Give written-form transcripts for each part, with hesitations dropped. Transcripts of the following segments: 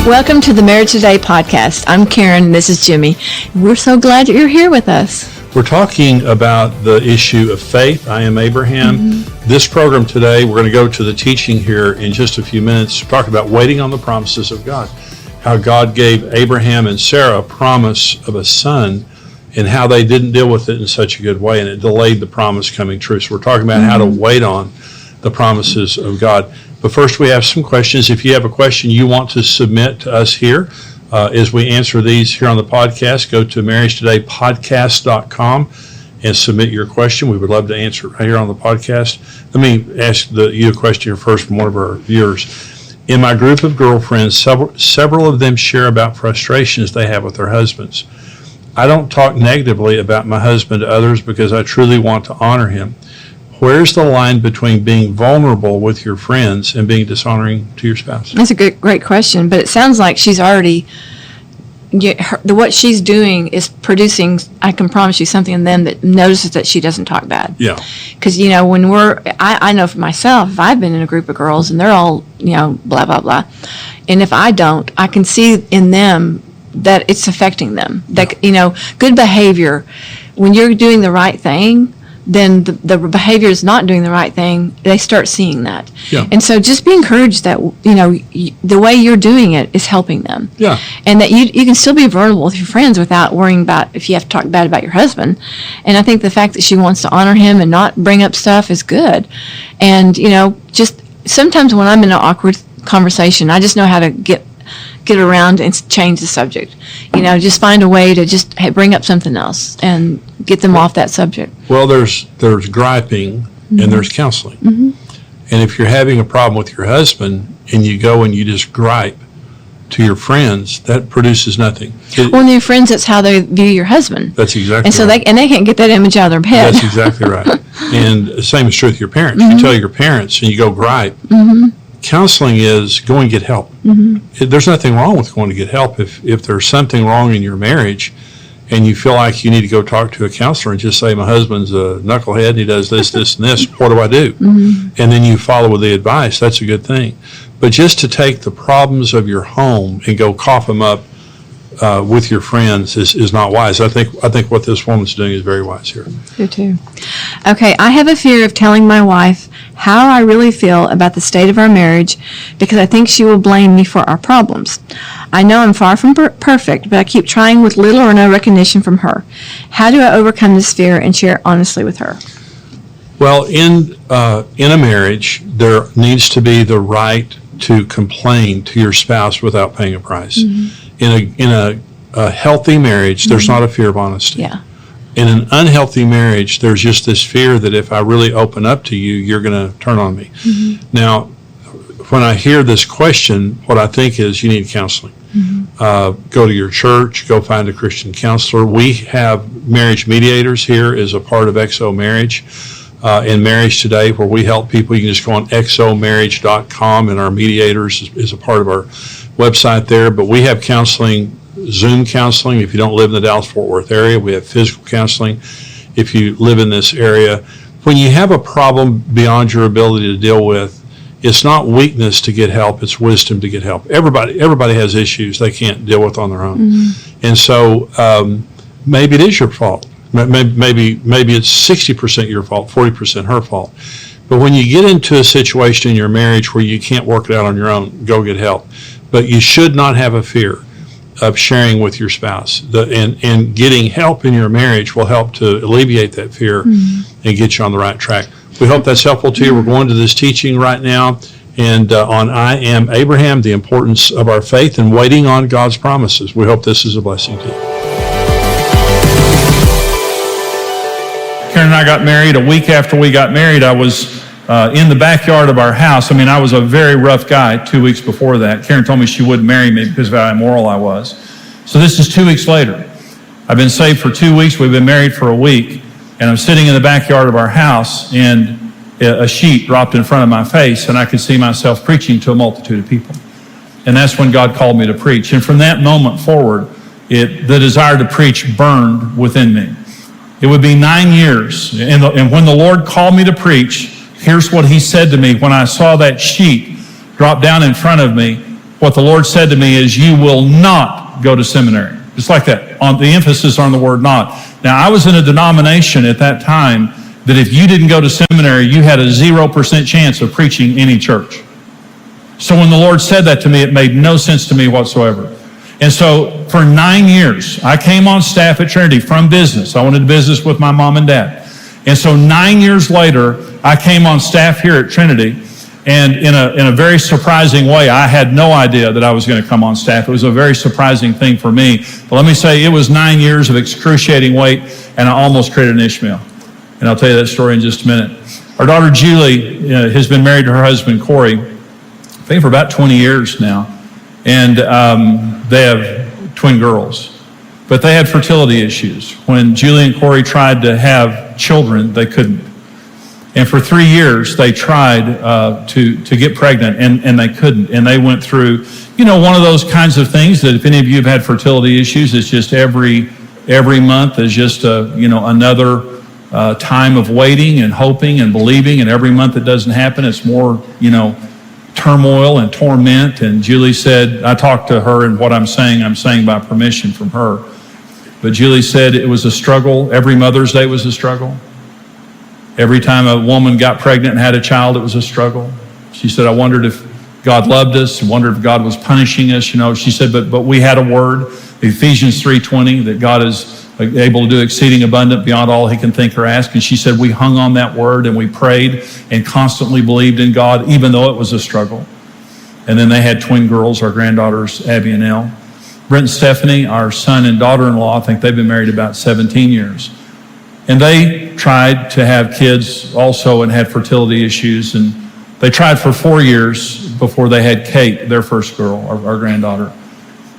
Welcome to the Marriage Today podcast. I'm Karen, and this is Jimmy. We're so glad that you're here with us. We're talking about the issue of faith. I am Abraham. This program today, we're going to go to the teaching here in just a few minutes, talk about waiting on the promises of God, how God gave Abraham and Sarah a promise of a son, and how they didn't deal with it in such a good way, and it delayed the promise coming true. So we're talking about how to wait on the promises of God. But first, we have some questions. If you have a question you want to submit to us here, as we answer these here on the podcast, go to MarriageTodayPodcast.com and submit your question. We would love to answer it right here on the podcast. Let me ask you a question here first from one of our viewers. In my group of girlfriends, several of them share about frustrations they have with their husbands. I don't talk negatively about my husband to others because I truly want to honor him. Where's the line between being vulnerable with your friends and being dishonoring to your spouse? That's a great question, but it sounds like she's already, what she's doing is producing, I can promise you, something in them that notices that she doesn't talk bad. Yeah. Because, when I know for myself, if I've been in a group of girls and they're all, blah, blah, blah, and if I don't, I can see in them that it's affecting them. That, good behavior, when you're doing the right thing, then the behavior is not doing the right thing, they start seeing that. Yeah. And so just be encouraged that, the way you're doing it is helping them. Yeah. And that you can still be vulnerable with your friends without worrying about if you have to talk bad about your husband. And I think the fact that she wants to honor him and not bring up stuff is good. And, just sometimes when I'm in an awkward conversation, I just know how to get around and change the subject. Just find a way to just bring up something else and get them off that subject. Well, there's griping and there's counseling. And if you're having a problem with your husband and you go and you just gripe to your friends, that produces nothing. When your friends, that's how they view your husband. That's exactly and so right. they can't get that image out of their head. That's exactly right. And the same is true with your parents. You tell your parents and you go gripe. Counseling is go and get help. There's nothing wrong with going to get help. If there's something wrong in your marriage and you feel like you need to go talk to a counselor and just say, my husband's a knucklehead and he does this, this, and this, what do I do? And then you follow the advice, that's a good thing. But just to take the problems of your home and go cough them up with your friends is not wise. I think what this woman's doing is very wise here. You too. Okay, I have a fear of telling my wife how I really feel about the state of our marriage because I think she will blame me for our problems. I know I'm far from perfect, but I keep trying with little or no recognition from her. How do I overcome this fear and share honestly with her? Well, in a marriage, there needs to be the right to complain to your spouse without paying a price. In a healthy marriage, there's not a fear of honesty. Yeah. In an unhealthy marriage, there's just this fear that if I really open up to you, you're going to turn on me. Now, when I hear this question, what I think is you need counseling. Go to your church, go find a Christian counselor. We have marriage mediators here as a part of XO Marriage. In Marriage Today, where we help people, you can just go on xomarriage.com, and our mediators is a part of our website there. But we have counseling, Zoom counseling. If you don't live in the Dallas-Fort Worth area, we have physical counseling. If you live in this area, when you have a problem beyond your ability to deal with, it's not weakness to get help, it's wisdom to get help. Everybody has issues they can't deal with on their own. And so maybe it is your fault. Maybe it's 60% your fault, 40% her fault. But when you get into a situation in your marriage where you can't work it out on your own, go get help. But you should not have a fear of sharing with your spouse. And getting help in your marriage will help to alleviate that fear and get you on the right track. We hope that's helpful to you. We're going to this teaching right now and on I Am Abraham, the importance of our faith and waiting on God's promises. We hope this is a blessing to you. Karen and I got married. A week after we got married, I was in the backyard of our house. I was a very rough guy 2 weeks before that. Karen told me she wouldn't marry me because of how immoral I was. So this is 2 weeks later. I've been saved for 2 weeks. We've been married for a week. And I'm sitting in the backyard of our house, and a sheet dropped in front of my face, and I could see myself preaching to a multitude of people. And that's when God called me to preach. And from that moment forward, the desire to preach burned within me. It would be 9 years. And when the Lord called me to preach, here's what he said to me when I saw that sheet drop down in front of me. what the Lord said to me is, you will not go to seminary. Just like that, on the emphasis on the word not. Now, I was in a denomination at that time that if you didn't go to seminary, you had a 0% chance of preaching any church. So when the Lord said that to me, it made no sense to me whatsoever. And so for 9 years, I came on staff at Trinity from business. I went into business with my mom and dad. And so 9 years later, I came on staff here at Trinity. And in a very surprising way, I had no idea that I was going to come on staff. It was a very surprising thing for me. But let me say, it was 9 years of excruciating wait, and I almost created an Ishmael. And I'll tell you that story in just a minute. Our daughter Julie has been married to her husband Corey, I think for about 20 years now. And they have twin girls. But they had fertility issues. When Julie and Corey tried to have children, they couldn't. And for 3 years, they tried to get pregnant, and they couldn't. And they went through, one of those kinds of things that if any of you have had fertility issues, it's just every month is just another time of waiting and hoping and believing. And every month it doesn't happen, it's more, turmoil and torment. And Julie said, I talked to her, and what I'm saying by permission from her. But Julie said it was a struggle. Every Mother's Day was a struggle. Every time a woman got pregnant and had a child, it was a struggle. She said, I wondered if God loved us, wondered if God was punishing us. She said, but we had a word, Ephesians 3:20, that God is able to do exceeding abundant beyond all he can think or ask. And she said, we hung on that word and we prayed and constantly believed in God, even though it was a struggle. And then they had twin girls, our granddaughters, Abby and Elle. Brent and Stephanie, our son and daughter-in-law, I think they've been married about 17 years. And they tried to have kids also and had fertility issues. And they tried for 4 years before they had Kate, their first girl, our granddaughter.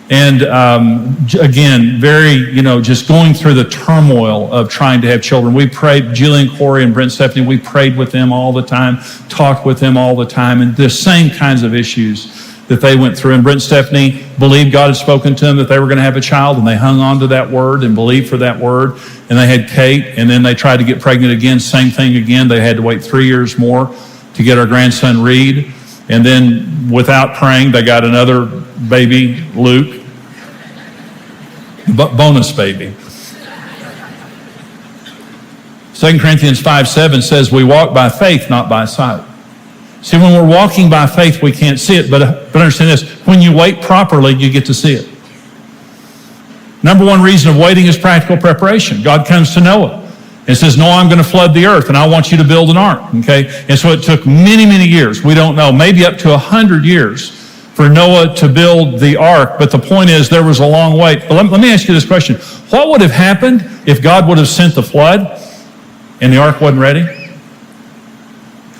And again, very, just going through the turmoil of trying to have children. We prayed, Julie and Corey and Brent and Stephanie, we prayed with them all the time, talked with them all the time, and the same kinds of issues that they went through. And Brent and Stephanie believed God had spoken to them that they were going to have a child, and they hung on to that word and believed for that word. And they had Kate, and then they tried to get pregnant again, same thing again. They had to wait 3 years more to get our grandson Reed. And then without praying, they got another baby, Luke, bonus baby. 2 Corinthians 5:7 says, we walk by faith, not by sight. See, when we're walking by faith, we can't see it, but understand this, when you wait properly, you get to see it. Number one reason of waiting is practical preparation. God comes to Noah and says, Noah, I'm going to flood the earth, and I want you to build an ark, okay? And so it took many, many years, we don't know, maybe up to 100 years for Noah to build the ark, but the point is there was a long wait. But let me ask you this question. What would have happened if God would have sent the flood and the ark wasn't ready?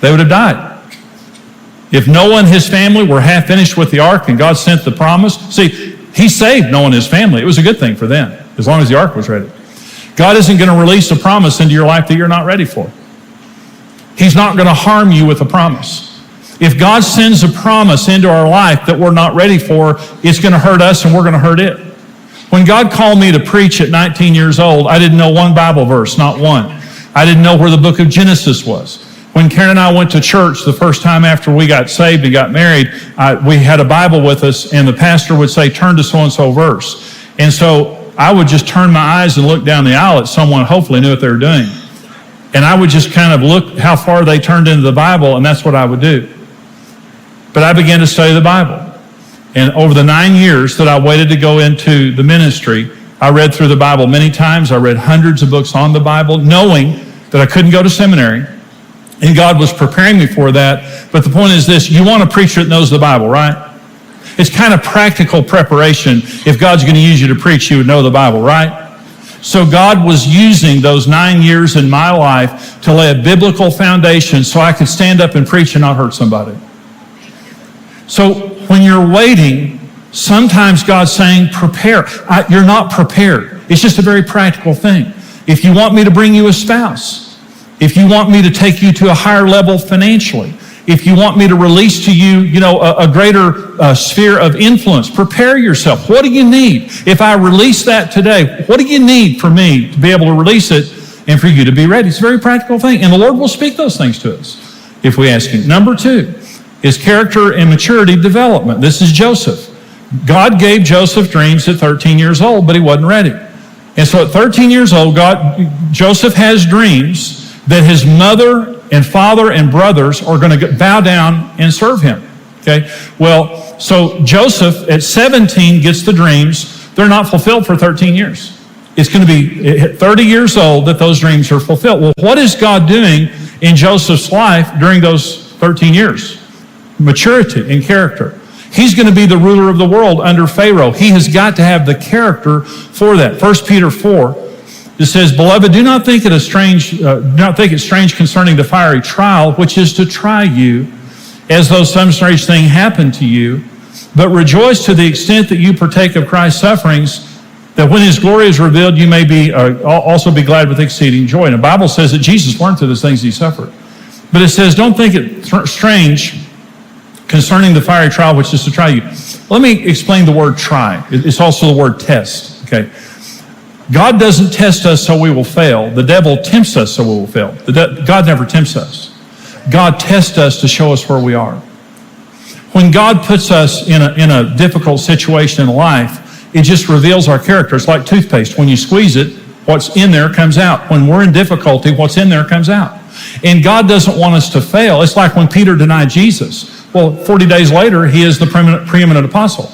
They would have died. If Noah and his family were half finished with the ark and God sent the promise, see, he saved Noah and his family. It was a good thing for them, as long as the ark was ready. God isn't going to release a promise into your life that you're not ready for. He's not going to harm you with a promise. If God sends a promise into our life that we're not ready for, it's going to hurt us and we're going to hurt it. When God called me to preach at 19 years old, I didn't know one Bible verse, not one. I didn't know where the book of Genesis was. When Karen and I went to church the first time after we got saved and got married, we had a Bible with us, and the pastor would say, turn to so-and-so verse. And so I would just turn my eyes and look down the aisle at someone, hopefully knew what they were doing. And I would just kind of look how far they turned into the Bible, and that's what I would do. But I began to study the Bible. And over the 9 years that I waited to go into the ministry, I read through the Bible many times. I read hundreds of books on the Bible, knowing that I couldn't go to seminary. And God was preparing me for that. But the point is this, you want a preacher that knows the Bible, right? It's kind of practical preparation. If God's going to use you to preach, you would know the Bible, right? So God was using those 9 years in my life to lay a biblical foundation so I could stand up and preach and not hurt somebody. So when you're waiting, sometimes God's saying, prepare. You're not prepared. It's just a very practical thing. If you want me to bring you a spouse, if you want me to take you to a higher level financially, if you want me to release to you, a greater sphere of influence, prepare yourself. What do you need? If I release that today, what do you need for me to be able to release it and for you to be ready? It's a very practical thing. And the Lord will speak those things to us if we ask Him. Number two, is character and maturity development. This is Joseph. God gave Joseph dreams at 13 years old, but he wasn't ready. And so at 13 years old, Joseph has dreams that his mother and father and brothers are going to bow down and serve him. Okay? Well, so Joseph at 17 gets the dreams. They're not fulfilled for 13 years. It's going to be at 30 years old that those dreams are fulfilled. Well, what is God doing in Joseph's life during those 13 years? Maturity and character. He's going to be the ruler of the world under Pharaoh. He has got to have the character for that. 1 Peter 4, it says, "Beloved, do not think it strange concerning the fiery trial, which is to try you, as though some strange thing happened to you, but rejoice to the extent that you partake of Christ's sufferings, that when his glory is revealed, you may be also be glad with exceeding joy." And the Bible says that Jesus learned through those things he suffered. But it says, don't think it strange concerning the fiery trial, which is to try you. Let me explain the word try. It's also the word test. Okay. God doesn't test us so we will fail. The devil tempts us so we will fail. God never tempts us. God tests us to show us where we are. When God puts us in a difficult situation in life, it just reveals our character. It's like toothpaste. When you squeeze it, what's in there comes out. When we're in difficulty, what's in there comes out. And God doesn't want us to fail. It's like when Peter denied Jesus. Well, 40 days later, he is the preeminent apostle.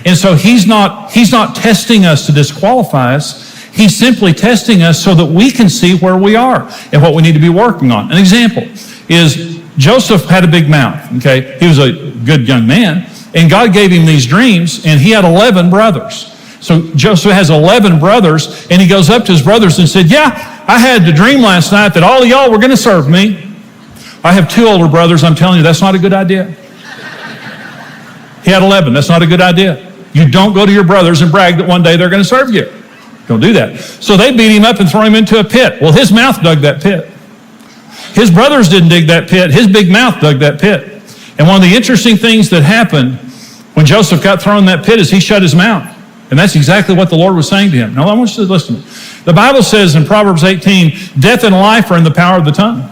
And so he's not testing us to disqualify us. He's simply testing us so that we can see where we are and what we need to be working on. An example is Joseph had a big mouth. Okay, he was a good young man, and God gave him these dreams, and he had 11 brothers. So Joseph has 11 brothers, and he goes up to his brothers and said, "Yeah, I had the dream last night that all of y'all were going to serve me. I have 2 older brothers. I'm telling you, that's not a good idea." He had 11. That's not a good idea. You don't go to your brothers and brag that one day they're going to serve you. Don't do that. So they beat him up and throw him into a pit. Well, his mouth dug that pit. His brothers didn't dig that pit. His big mouth dug that pit. And one of the interesting things that happened when Joseph got thrown in that pit is he shut his mouth. And that's exactly what the Lord was saying to him. Now, I want you to listen to me. The Bible says in Proverbs 18, death and life are in the power of the tongue.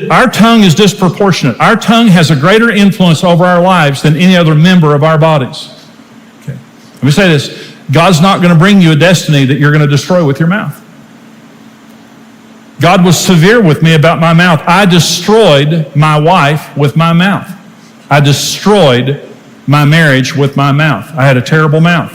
Our tongue is disproportionate. Our tongue has a greater influence over our lives than any other member of our bodies. Okay. Let me say this. God's not going to bring you a destiny that you're going to destroy with your mouth. God was severe with me about my mouth. I destroyed my wife with my mouth. I destroyed my marriage with my mouth. I had a terrible mouth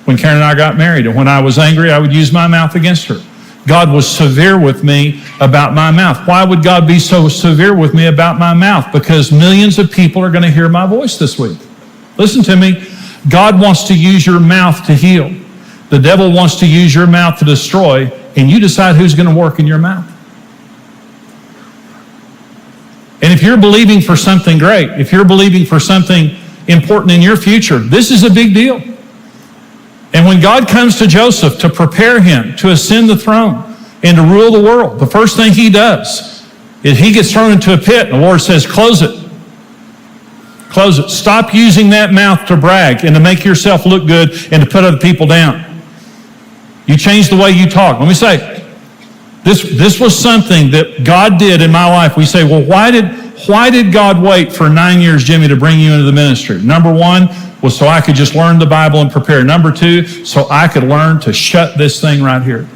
when Karen and I got married. And when I was angry, I would use my mouth against her. God was severe with me about my mouth. Why would God be so severe with me about my mouth? Because millions of people are going to hear my voice this week. Listen to me. God wants to use your mouth to heal. The devil wants to use your mouth to destroy, and you decide who's going to work in your mouth. And if you're believing for something great, if you're believing for something important in your future, this is a big deal. And when God comes to Joseph to prepare him to ascend the throne and to rule the world, the first thing he does is he gets thrown into a pit, and the Lord says, close it. Close it. Stop using that mouth to brag and to make yourself look good and to put other people down. You change the way you talk. Let me say, this was something that God did in my life. We say, well, why did God wait for 9 years, Jimmy, to bring you into the ministry? Number 1 was so I could just learn the Bible and prepare. Number 2, so I could learn to shut this thing right here.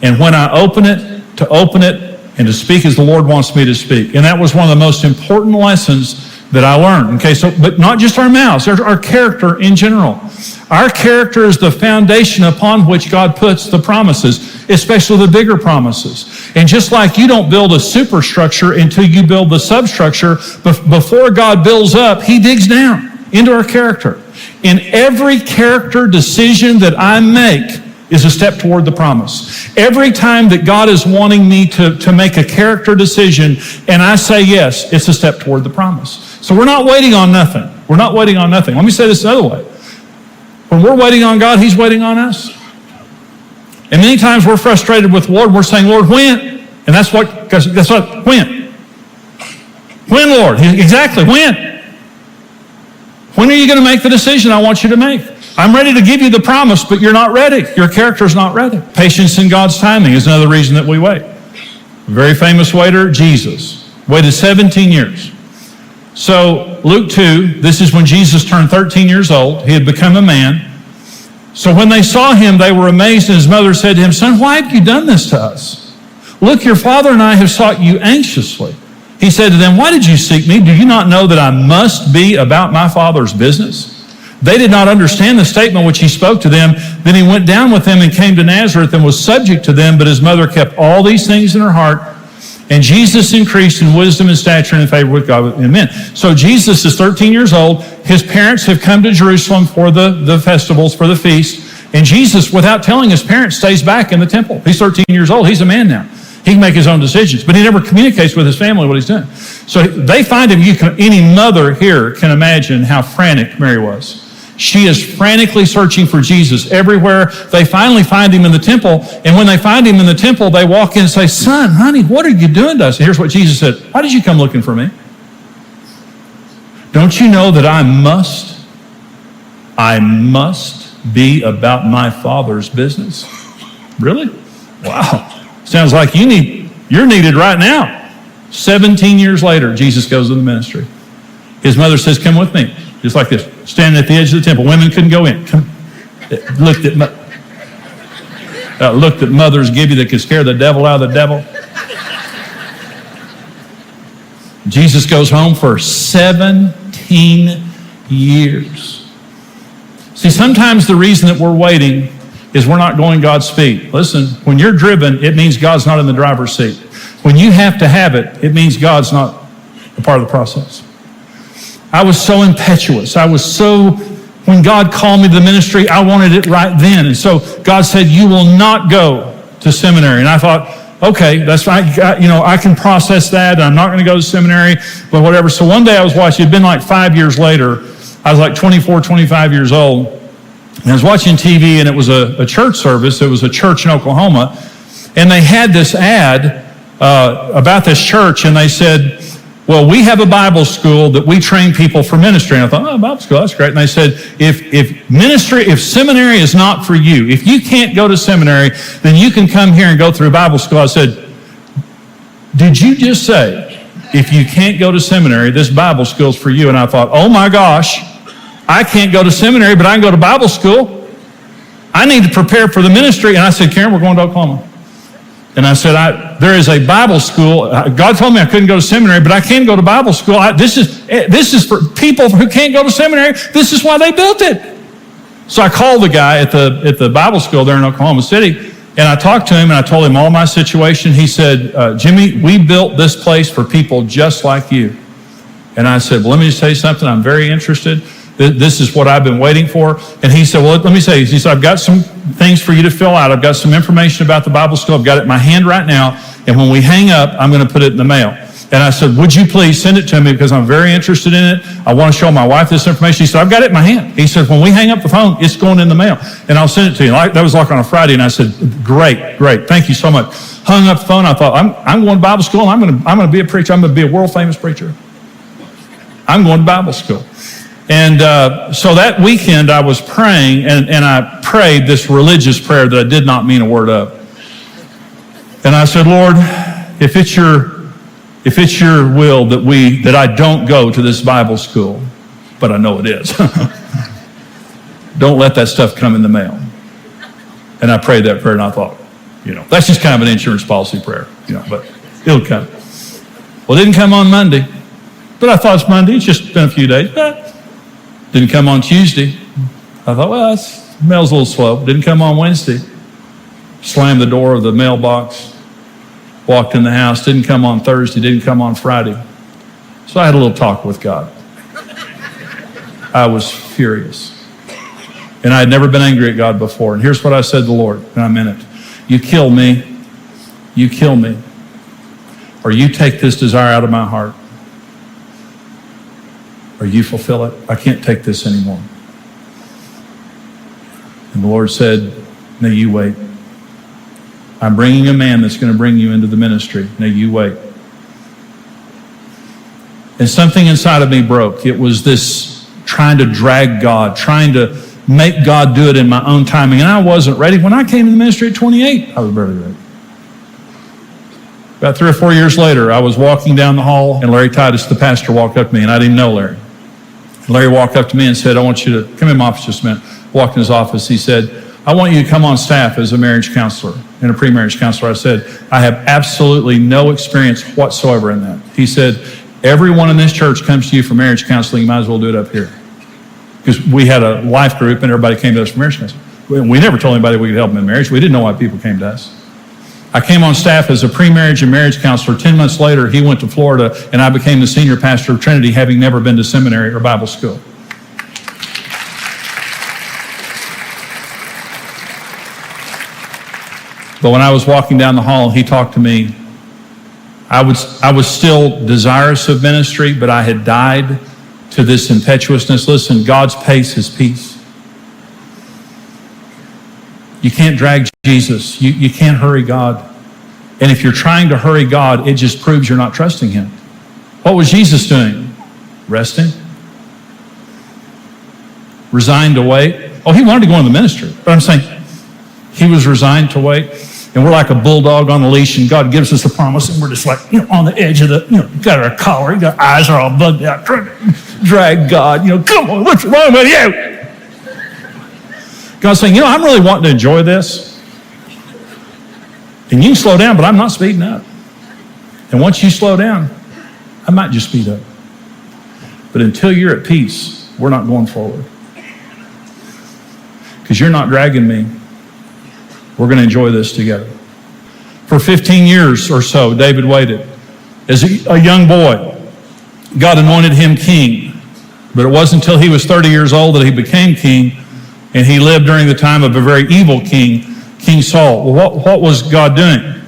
And when I open it, to open it and to speak as the Lord wants me to speak. And that was one of the most important lessons that I learned. Okay, so, but not just our mouths, our character in general. Our character is the foundation upon which God puts the promises, especially the bigger promises. And just like you don't build a superstructure until you build the substructure, before God builds up, he digs down into our character. And every character decision that I make is a step toward the promise. Every time that God is wanting me to make a character decision and I say yes, it's a step toward the promise. So we're not waiting on nothing. We're not waiting on nothing. Let me say this another way. When we're waiting on God, he's waiting on us. And many times we're frustrated with the Lord. We're saying, Lord, when? And that's what, when? When, Lord? Exactly, when? When are you going to make the decision I want you to make? I'm ready to give you the promise, but you're not ready. Your character's not ready. Patience in God's timing is another reason that we wait. A very famous waiter, Jesus, waited 17 years. So Luke 2, this is when Jesus turned 13 years old. He had become a man. So when they saw him, they were amazed, and his mother said to him, "Son, why have you done this to us? Look, your father and I have sought you anxiously." He said to them, "Why did you seek me? Do you not know that I must be about my Father's business?" They did not understand the statement which he spoke to them. Then he went down with them and came to Nazareth and was subject to them, but his mother kept all these things in her heart. And Jesus increased in wisdom and stature and in favor with God and men. So Jesus is 13 years old. His parents have come to Jerusalem for the festivals, for the feast. And Jesus, without telling his parents, stays back in the temple. He's 13 years old. He's a man now. He can make his own decisions, but he never communicates with his family what he's doing. So they find him. Any mother here can imagine how frantic Mary was. She is frantically searching for Jesus everywhere. They finally find him in the temple, and when they find him in the temple, they walk in and say, "Son, honey, what are you doing to us?" And here's what Jesus said: "Why did you come looking for me? Don't you know that I must be about my Father's business?" Really? Wow. Sounds like you're needed right now. 17 years later, Jesus goes to the ministry. His mother says, "Come with me." Just like this, standing at the edge of the temple. Women couldn't go in. Looked at mothers give you that could scare the devil out of the devil. Jesus goes home for 17 years. See, sometimes the reason that we're waiting is we're not going God's speed. Listen, when you're driven, it means God's not in the driver's seat. When you have to have it, it means God's not a part of the process. I was so impetuous. When God called me to the ministry, I wanted it right then. And so God said, "You will not go to seminary." And I thought, okay, that's right. I can process that. I'm not going to go to seminary, but whatever. So one day I was watching, it'd been like 5 years later. I was like 24, 25 years old. And I was watching TV, and it was a church service. It was a church in Oklahoma. And they had this ad about this church, and they said, "Well, we have a Bible school that we train people for ministry." And I thought, "Oh, Bible school, that's great." And they said, if seminary is not for you, if you can't go to seminary, then you can come here and go through Bible school. I said, "Did you just say, if you can't go to seminary, this Bible school is for you?" And I thought, oh my gosh, I can't go to seminary, but I can go to Bible school. I need to prepare for the ministry. And I said, "Karen, we're going to Oklahoma." And I said, there is a Bible school. God told me I couldn't go to seminary, but I can go to Bible school. This is for people who can't go to seminary. This is why they built it. So I called the guy at the Bible school there in Oklahoma City, and I talked to him, and I told him all my situation. He said, "Jimmy, we built this place for people just like you." And I said, "Well, let me just tell you something. I'm very interested. This is what I've been waiting for." And he said, "Well, let me say," he said, "I've got some things for you to fill out. I've got some information about the Bible school. I've got it in my hand right now. And when we hang up, I'm going to put it in the mail." And I said, "Would you please send it to me, because I'm very interested in it. I want to show my wife this information." He said, "I've got it in my hand." He said, "When we hang up the phone, it's going in the mail, and I'll send it to you." That was like on a Friday, and I said, Great. Thank you so much." Hung up the phone. I thought, I'm going to Bible school. I'm going to be a preacher. I'm going to be a world famous preacher. I'm going to Bible school. And so that weekend I was praying, and I prayed this religious prayer that I did not mean a word of. And I said, "Lord, if it's your will that I don't go to this Bible school," but I know it is, "don't let that stuff come in the mail." And I prayed that prayer, and I thought, that's just kind of an insurance policy prayer, but it'll come. Well, it didn't come on Monday, but I thought it's Monday. It's just been a few days. Didn't come on Tuesday. I thought, well, mail's a little slow. Didn't come on Wednesday. Slammed the door of the mailbox. Walked in the house. Didn't come on Thursday. Didn't come on Friday. So I had a little talk with God. I was furious. And I had never been angry at God before. And here's what I said to the Lord, and I meant it. "You kill me. You kill me. Or you take this desire out of my heart. Or you fulfill it. I can't take this anymore." And the Lord said, "Now you wait. I'm bringing a man that's going to bring you into the ministry. Now you wait." And something inside of me broke. It was this trying to drag God, trying to make God do it in my own timing. And I wasn't ready. When I came to the ministry at 28, I was barely ready. About 3 or 4 years later, I was walking down the hall, and Larry Titus, the pastor, walked up to me, and I didn't know Larry. Larry walked up to me and said, I want you to come in my office just a minute. Walked in his office. He said, I want you to come on staff as a marriage counselor and a pre-marriage counselor. I said, I have absolutely no experience whatsoever in that. He said, everyone in this church comes to you for marriage counseling. You might as well do it up here. Because we had a life group and everybody came to us for marriage counseling. We never told anybody we could help them in marriage. We didn't know why people came to us. I came on staff as a pre-marriage and marriage counselor. 10 months later, he went to Florida and I became the senior pastor of Trinity, having never been to seminary or Bible school. But when I was walking down the hall, he talked to me. I was still desirous of ministry, but I had died to this impetuousness. Listen, God's pace is peace. You can't drag Jesus. You can't hurry God. And if you're trying to hurry God, it just proves you're not trusting him. What was Jesus doing? Resting. Resigned to wait. Oh, he wanted to go into the ministry. But I'm saying he was resigned to wait. And we're like a bulldog on a leash, and God gives us a promise, and we're just like, on the edge of the, got our collar, our eyes are all bugged out, trying to drag God, come on, what's wrong with you? God's saying, I'm really wanting to enjoy this. And you can slow down, but I'm not speeding up. And once you slow down, I might just speed up. But until you're at peace, we're not going forward. Because you're not dragging me. We're going to enjoy this together. For 15 years or so, David waited. As a young boy, God anointed him king. But it wasn't until he was 30 years old that he became king, and he lived during the time of a very evil king, King Saul. Well, what was God doing?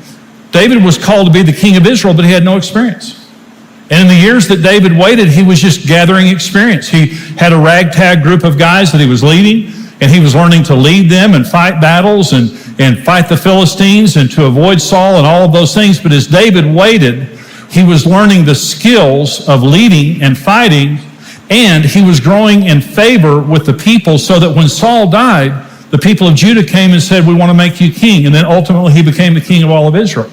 David was called to be the king of Israel, but he had no experience. And in the years that David waited, he was just gathering experience. He had a ragtag group of guys that he was leading, and he was learning to lead them and fight battles and fight the Philistines and to avoid Saul and all of those things. But as David waited, he was learning the skills of leading and fighting, and he was growing in favor with the people, so that when Saul died, the people of Judah came and said, we want to make you king. And then ultimately he became the king of all of Israel.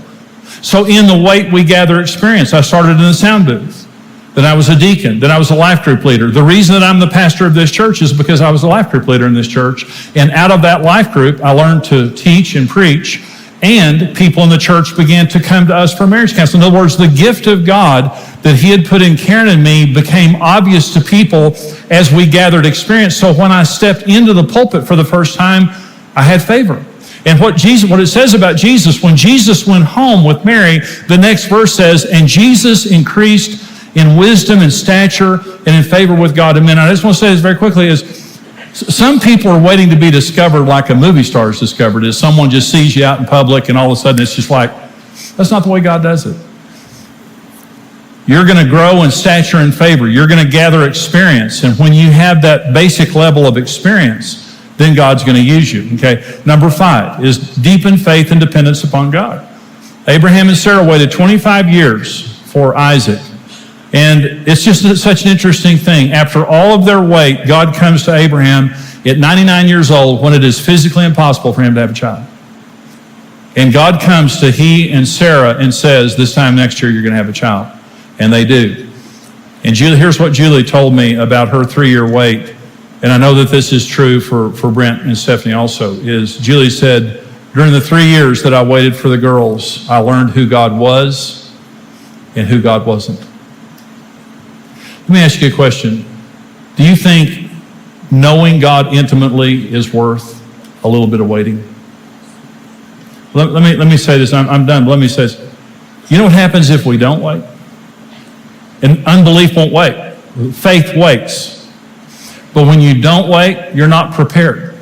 So in the wait, we gather experience. I started in the sound booth. Then I was a deacon. Then I was a life group leader. The reason that I'm the pastor of this church is because I was a life group leader in this church. And out of that life group, I learned to teach and preach. And people in the church began to come to us for marriage counseling. In other words, the gift of God that he had put in Karen and me became obvious to people as we gathered experience. So when I stepped into the pulpit for the first time, I had favor. And what it says about Jesus, when Jesus went home with Mary, the next verse says, and Jesus increased in wisdom and stature and in favor with God and men. I just want to say this very quickly, is some people are waiting to be discovered like a movie star is discovered, is someone just sees you out in public and all of a sudden it's just like, that's not the way God does it. You're going to grow in stature and favor. You're going to gather experience. And when you have that basic level of experience, then God's going to use you. Okay. Number 5 is deepen faith and dependence upon God. Abraham and Sarah waited 25 years for Isaac. And it's just such an interesting thing. After all of their wait, God comes to Abraham at 99 years old when it is physically impossible for him to have a child. And God comes to he and Sarah and says, this time next year you're going to have a child. And they do. And here's what Julie told me about her 3-year wait. And I know that this is true for Brent and Stephanie also, is Julie said, during the 3 years that I waited for the girls, I learned who God was and who God wasn't. Let me ask you a question. Do you think knowing God intimately is worth a little bit of waiting? Let me say this. I'm done. But let me say this. You know what happens if we don't wait? And unbelief won't wait. Faith waits. But when you don't wait, you're not prepared.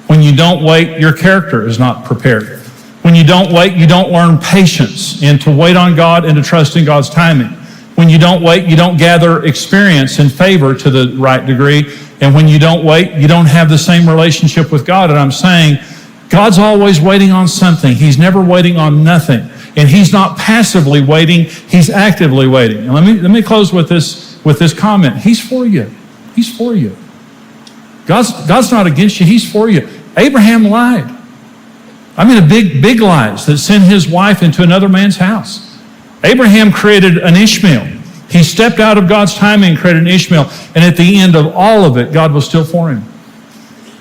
When you don't wait, your character is not prepared. When you don't wait, you don't learn patience and to wait on God and to trust in God's timing. When you don't wait, you don't gather experience and favor to the right degree. And when you don't wait, you don't have the same relationship with God. And I'm saying, God's always waiting on something. He's never waiting on nothing. And he's not passively waiting, he's actively waiting. And let me close with this comment. He's for you. He's for you. God's not against you, he's for you. Abraham lied. I mean, big lies that sent his wife into another man's house. Abraham created an Ishmael. He stepped out of God's timing and created an Ishmael. And at the end of all of it, God was still for him.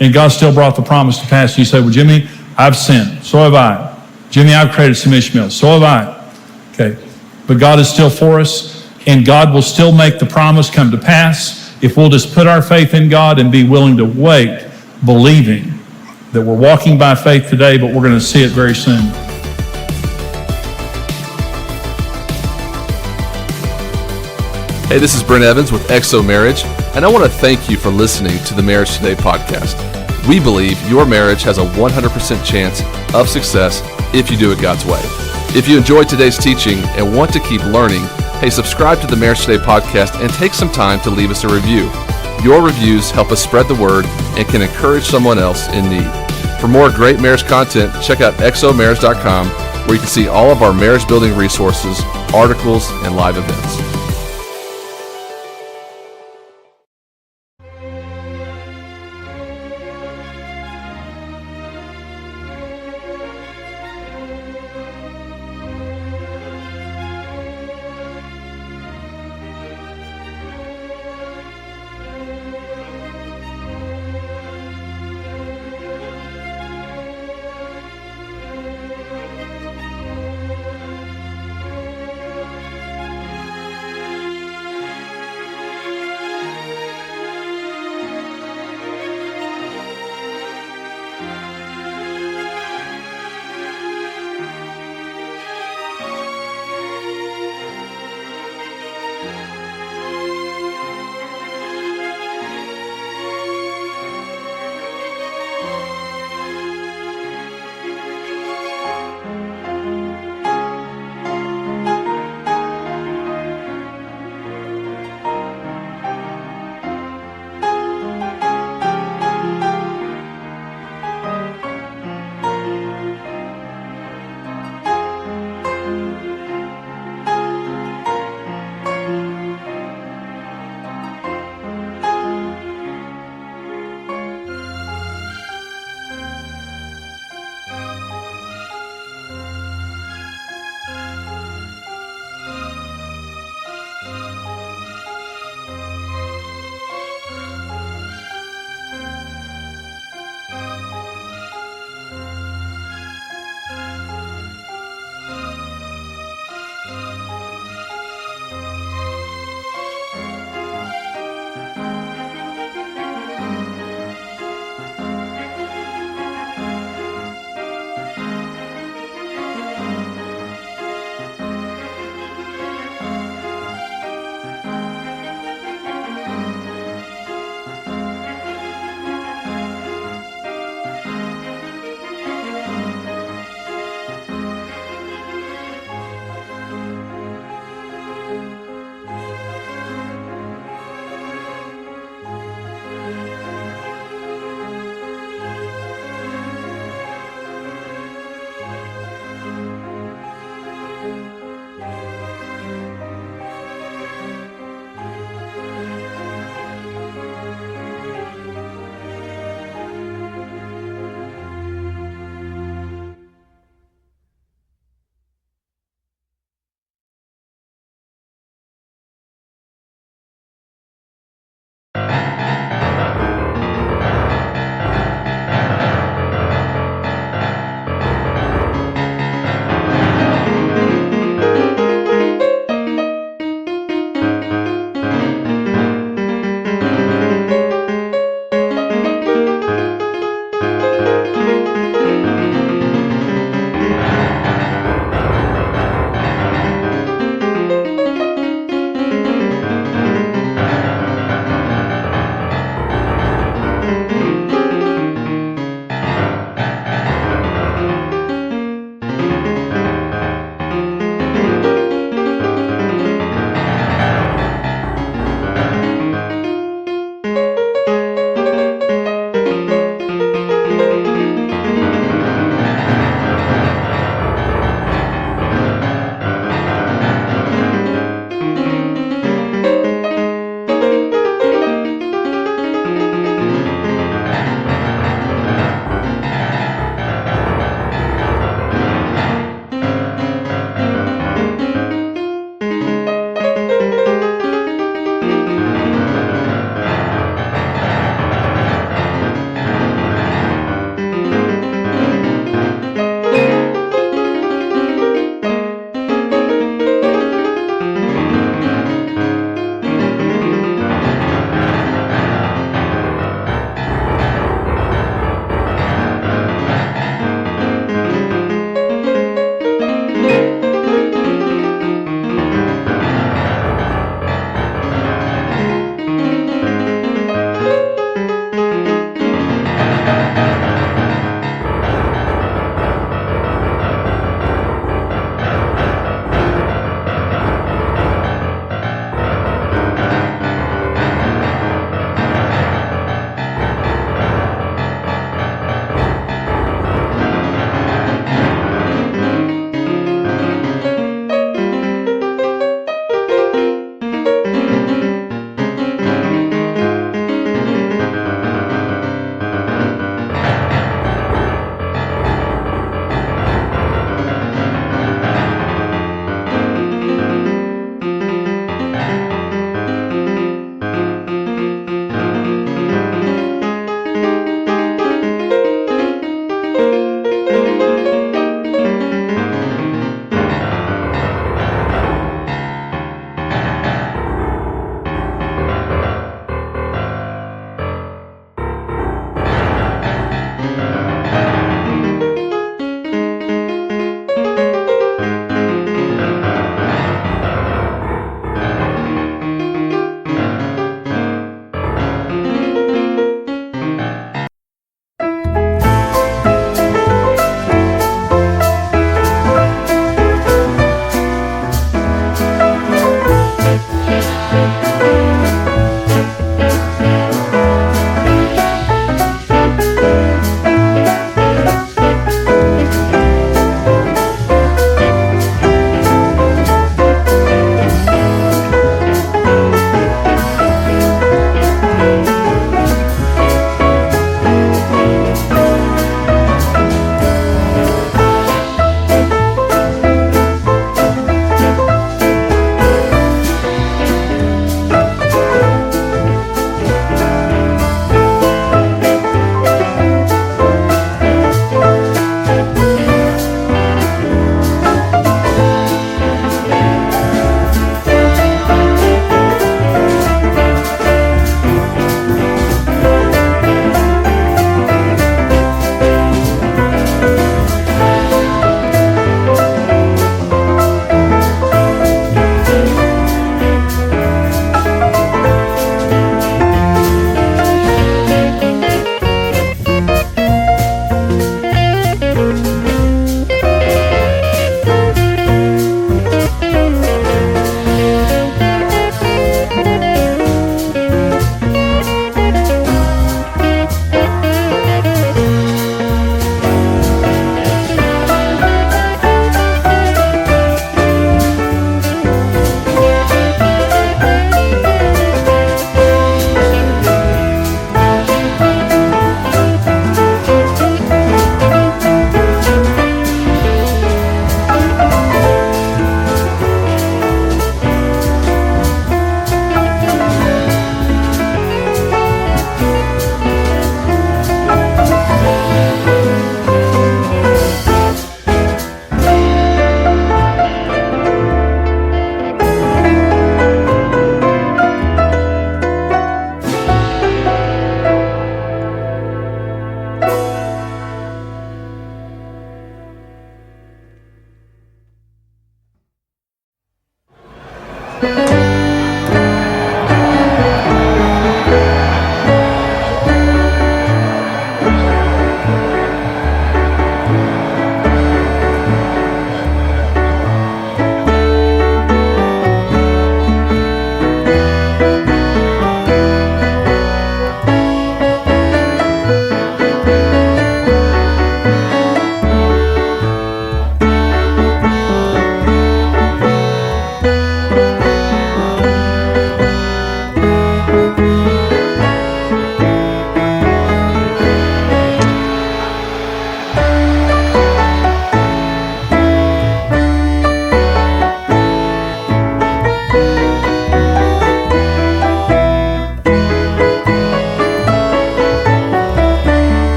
And God still brought the promise to pass. You say, well, Jimmy, I've sinned. So have I. Jimmy, I've created some Ishmaels. So have I. Okay. But God is still for us. And God will still make the promise come to pass if we'll just put our faith in God and be willing to wait, believing that we're walking by faith today, but we're going to see it very soon. Hey, this is Brent Evans with XO Marriage, and I want to thank you for listening to the Marriage Today podcast. We believe your marriage has a 100% chance of success if you do it God's way. If you enjoyed today's teaching and want to keep learning, hey, subscribe to the Marriage Today podcast and take some time to leave us a review. Your reviews help us spread the word and can encourage someone else in need. For more great marriage content, check out xomarriage.com, where you can see all of our marriage building resources, articles, and live events.